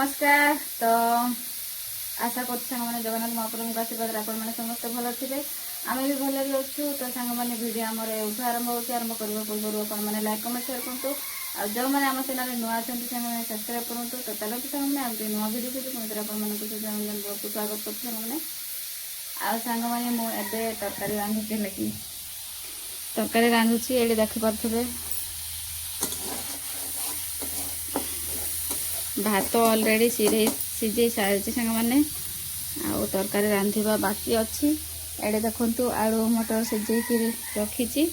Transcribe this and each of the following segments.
नमस्कार। तो आशा कर जगन्नाथ महाप्रभु आशीर्वाद आपण मैंने समस्त भल थे आम भी भल अच्छु। तो सांग मैंने भिड आम उठ आरंभ आरंभ करने पूर्व आपने लाइक कमेंट शेयर करूँ और जो मैंने आम चैनल नुआ अच्छा से सब्सक्राइब करूँ। तो चलते सांगे आज नुआ भिड सहित आपको स्वागत कर सांग मैंने मुझे तरकारी रांधुची लगी तरकारी रांधुची ये देखिपे भात ऑलरेडी सीझे सारी सांग मैंने आउ तरकारी रांधिबा बाकी अच्छी। एडे देखंतु आलू मटर सीझे रखी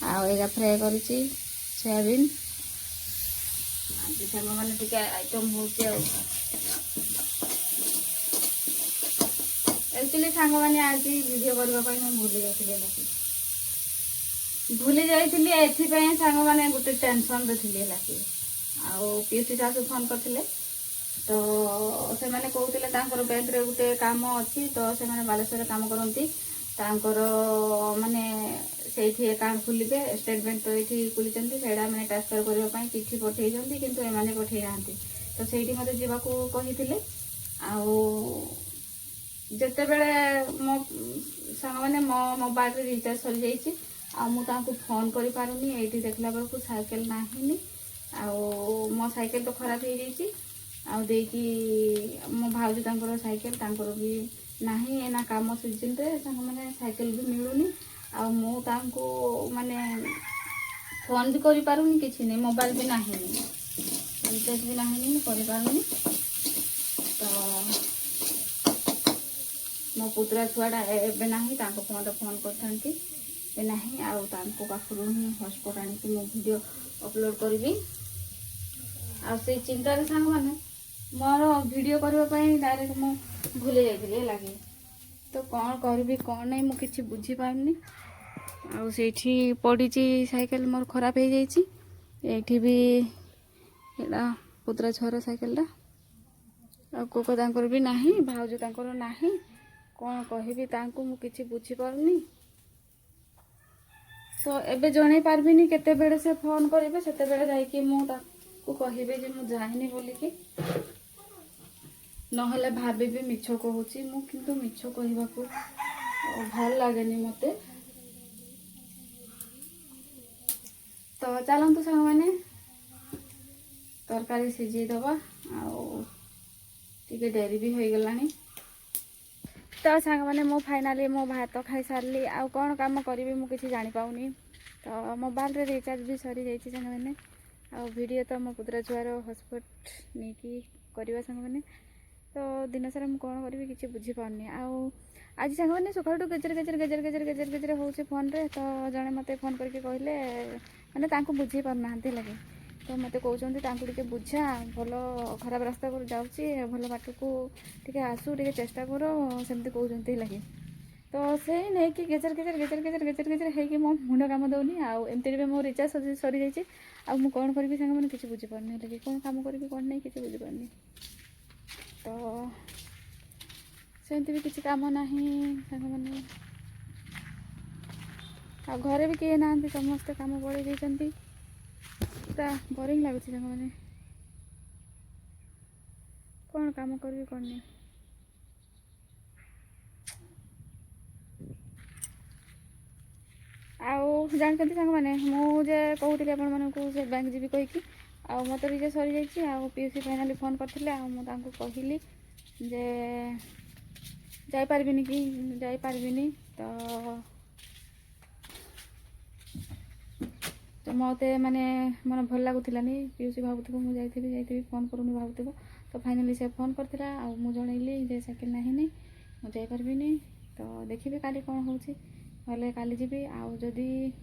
आगा फ्राए कर सोयाबीन आज सांग मैंने टी आइटम हो एक्चुअली सांग मैंने आज वीडियो करने भूली जाइए एथपाई सांग मैंने गोटे टेंशन रे थी पीसी सासू फोन करते तो से मैंने कहते बैंक रे गोटे काम अच्छी तो से मैंने बालेश्वर काम करती माने से अकाउंट खोलिबे स्टेट बैंक तो ये खोली से मैंने ट्रांसफर करने चिठी पठे किंतु एमाने पठे ना तो से मत जावाक कही जिते बड़े मो सांग मैंने मो मोबाइल रिचार्ज सरी जाइए मुझे फोन कर पारुनी ये देखला बेलू साइकेल ना मो साइकेल तो खराब हो जाइए मो भाउज साइकेल भी नहीं ना काम सीजन रे मैंने साइकेल भी मिलूनी माने फोन भी कर पारुनी किसी नहीं मोबाइल भी नहीं रिचार्ज भी नहीं कर पारुनी। तो मो पुतरा छुआटा एवं ना फोन फोन करती नहीं पाखु ही हॉटस्पॉट आनी वीडियो अपलोड करी से चिंतार सांग मैंने मोर वीडियो करने डायरेक्ट मु भूली जाइए लगे तो कौन करी कौन नहीं मुझे बुझी पारनी आठी पड़ी साइकेल मोर खराब हो जाइए भी एटा पुतरा छुआर साइकेलटा कोको तांकर भी नहीं भाउज तांकर नहीं कौन कहबी मुझे बुझी पारनी। तो एबे जन पार्बिनी केते बेले से फोन करेंगे से जाकि मुझे कहबे जे मु जाइनी बोलिकी नहले भाभी भी मिछ कहूची मु किंतु मिछ कहवा को भल लगेनी मते। तो चलतु सांग मैंने तरकारी सीझे दबा टे डेरी भी हो गलानी। तो सांग मैंने मो फाइनाली मो भात खाई सारी आउ कौन काम करी मुझे जानी पाऊनी। तो मोबाइल रे रिचार्ज भी सरी जाइए सांग मैंने आ वीडियो तो मो पुतरा छुआर हॉटस्पॉट नहीं करवा सांग मैंने तो दिन सारा मुझे कौन करी किसी बुझी पारनी आज सांग मैंने सकाल गेजर गेजर गेजर गेजर गेजर गेजर हो फोन रे तो जड़े मत फोन करके कहले मैंने बुझी पारना लगे तो मत कहते बुझा भल खराब रास्ता पर जाऊँगी भल बाट को टे आसू टे चेष्टा कर सेमती कहते लगे तो से नहीं कि गेजर गेजर गेजर गेजर गेजर गेजर है मो मुंड काम दौनी आमती भी मो रिचार्ज सरी जाइए आउ कौन करी सांग मैंने किसी बुझीपारनी लगे कौन काम करी कौन नहीं किसी बुझीपारनी। तो सेमती भी किसी काम ना सांग मैंने आ घरे भी किए ना समस्ते काम बढ़े देती पूरा बोरिंग लगुच सांग मैंने कौन काम करी कौन नहीं। आउ जानते सांग मैंने मुझे कहती आपको से बैंक जी कहीकि मत रिचार्ज सरी जाइए पीसी फाइनाली फोन करते कहली जे जापारबिनी कि जापारबिनी तो मत माने मन भल लगुलानी पीसी भावुव मुझे जाइए फोन करूनी भावुव तो फाइनाली से फोन करता आउ जनइली जे साइकेल नहीं मुझे जापारबिनी तो देखिए काली कौन होची भले काली जी आउ जदि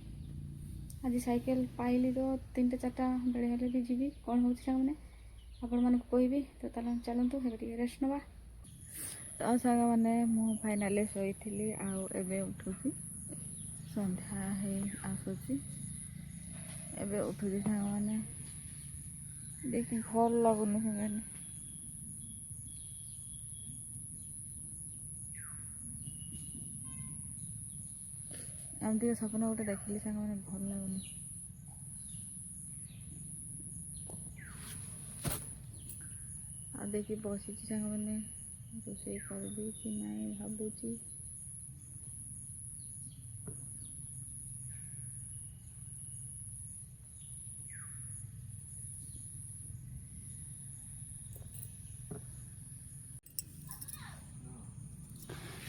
आज साइकेल पाइली तो 3टा 4टा बेले हेले भी जी कौन हो मैंने आपण मानक कहबी। तो चलतु हे रेस्ट नवा। तो सांग मैंने मु फाइनाली शोई आवे उठुची संध्या है आसूची एबे उठुची सांग मैंने देखी भल लगुनि से एमती सपन गोटे देखिली सांग मैंने भल लगुनि आ देखी बसी सांग मैंने रोषे करबी कि नहीं भावुची।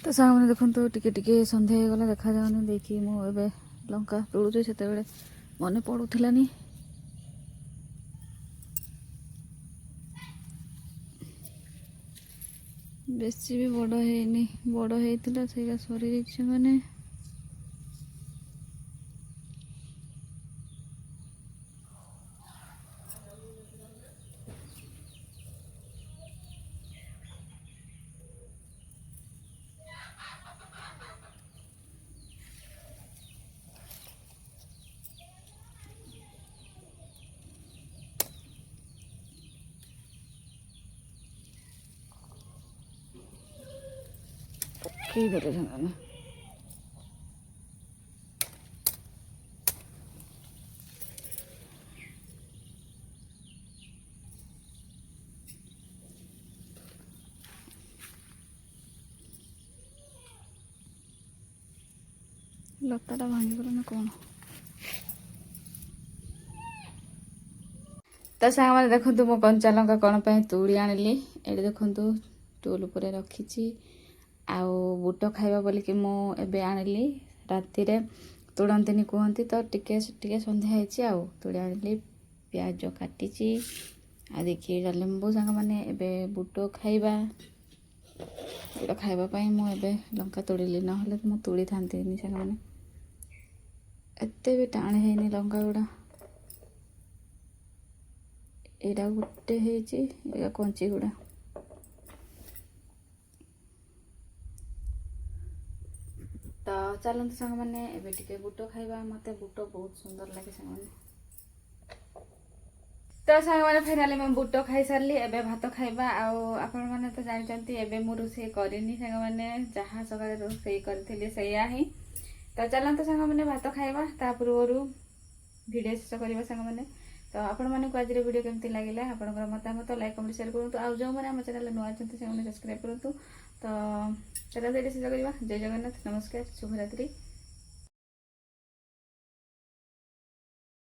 तो सांग मैंने देखो टिके टिके सन्ध्या हो गला देखा जाऊनी देखी मुझे लंका तोड़ुचे से मन पड़ूलानी बेसी भी बड़ है बड़ होता से सरी जाइए मैंने पकई देले मैंने लताटा भांगीगला ना कौन। तो सांग मैंने देखो मो कंचा लंका कौन पे तोड़ी आनिली ये देखो टूल उपर रखी आउ बुट खाइबा बोलिकी मु एबे आनिली राति रे तोड़ंतीनी कहती तो टिके टिके सन्ध्या होती आउ तोड़ी आनिली प्याज काटी आ देखिए लेंबू सांग मैंने एबे बुट खाइबा बुट खाइबा मुझे लंका तोड़िली ना मु तोड़ी था सांग मैंने एते भी टाण है लंका गुड़ा यहाँ गोटे है कंची गुड़ा तो चलते सांग मैंने एबे टिके बुट खाइबा मते बुट बहुत सुंदर लगे सांग मैंने। तो सांग मैंने फाइनाली मैं बुट खाई सारी एबे भात खाइबा आपण मैंने तो जानते एबे मु रोषे करनी सांग मैंने जहाँ सकाଳେ रोषे करी सैया ही। तो चलते सांग मैंने भात खाइबा ता पूर्व वीडियो शेष करवा सांग मैंने। तो आपण मानक आज वीडियो केमती लगे आप मतामत लाइक कमेंट शेयर करूँ आउ जो मैंने आम चैनल नुआ अच्छे से सब्सक्राइब करूँ। तो चलते शेष करवा। जय जगन्नाथ नमस्कार शुभरात्रि।